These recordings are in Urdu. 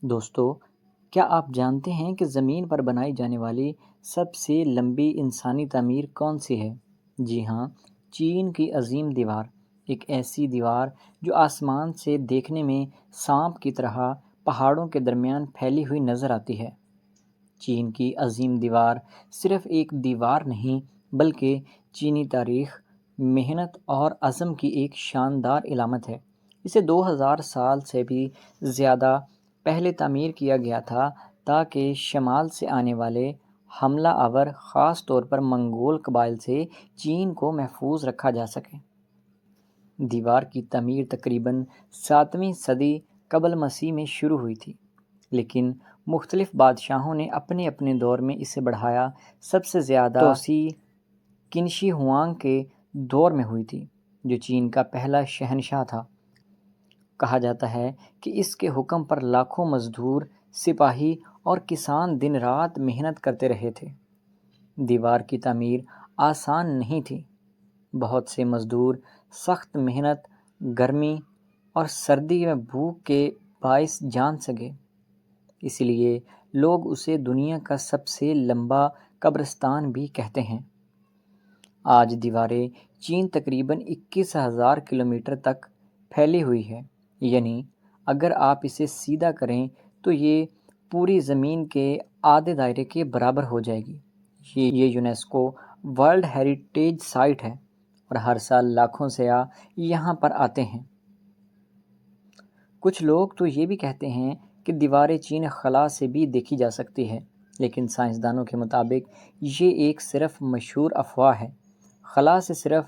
دوستو، کیا آپ جانتے ہیں کہ زمین پر بنائی جانے والی سب سے لمبی انسانی تعمیر کون سی ہے؟ جی ہاں، چین کی عظیم دیوار، ایک ایسی دیوار جو آسمان سے دیکھنے میں سانپ کی طرح پہاڑوں کے درمیان پھیلی ہوئی نظر آتی ہے۔ چین کی عظیم دیوار صرف ایک دیوار نہیں بلکہ چینی تاریخ، محنت اور عزم کی ایک شاندار علامت ہے۔ اسے 2000 سال سے بھی زیادہ پہلے تعمیر کیا گیا تھا تاکہ شمال سے آنے والے حملہ آور، خاص طور پر منگول قبائل سے چین کو محفوظ رکھا جا سکے۔ دیوار کی تعمیر تقریباً 7ویں صدی قبل مسیح میں شروع ہوئی تھی، لیکن مختلف بادشاہوں نے اپنے اپنے دور میں اسے بڑھایا۔ سب سے زیادہ توسیع قین ہوانگ کے دور میں ہوئی تھی، جو چین کا پہلا شہنشاہ تھا۔ کہا جاتا ہے کہ اس کے حکم پر لاکھوں مزدور، سپاہی اور کسان دن رات محنت کرتے رہے تھے۔ دیوار کی تعمیر آسان نہیں تھی۔ بہت سے مزدور سخت محنت، گرمی اور سردی میں بھوک کے باعث جان سے گئے۔ اس لیے لوگ اسے دنیا کا سب سے لمبا قبرستان بھی کہتے ہیں۔ آج دیواریں چین تقریباً 21,000 کلومیٹر تک پھیلی ہوئی ہے، یعنی اگر آپ اسے سیدھا کریں تو یہ پوری زمین کے آدھے دائرے کے برابر ہو جائے گی۔ یہ یونیسکو ورلڈ ہیریٹیج سائٹ ہے اور ہر سال لاکھوں سیاح یہاں پر آتے ہیں۔ کچھ لوگ تو یہ بھی کہتے ہیں کہ دیواریں چین خلا سے بھی دیکھی جا سکتی ہے، لیکن سائنسدانوں کے مطابق یہ ایک صرف مشہور افواہ ہے۔ خلا سے صرف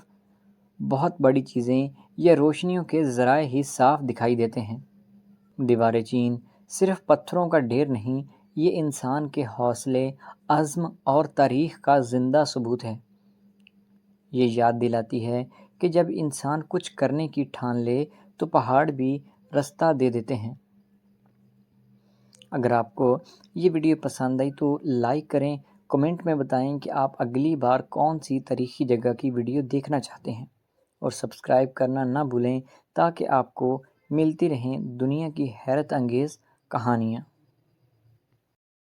بہت بڑی چیزیں یا روشنیوں کے ذرائع ہی صاف دکھائی دیتے ہیں۔ دیواریں چین صرف پتھروں کا ڈھیر نہیں، یہ انسان کے حوصلے، عزم اور تاریخ کا زندہ ثبوت ہے۔ یہ یاد دلاتی ہے کہ جب انسان کچھ کرنے کی ٹھان لے تو پہاڑ بھی رستہ دے دیتے ہیں۔ اگر آپ کو یہ ویڈیو پسند آئی تو لائک کریں، کمنٹ میں بتائیں کہ آپ اگلی بار کون سی تاریخی جگہ کی ویڈیو دیکھنا چاہتے ہیں، اور سبسکرائب کرنا نہ بھولیں تاکہ آپ کو ملتی رہیں دنیا کی حیرت انگیز کہانیاں۔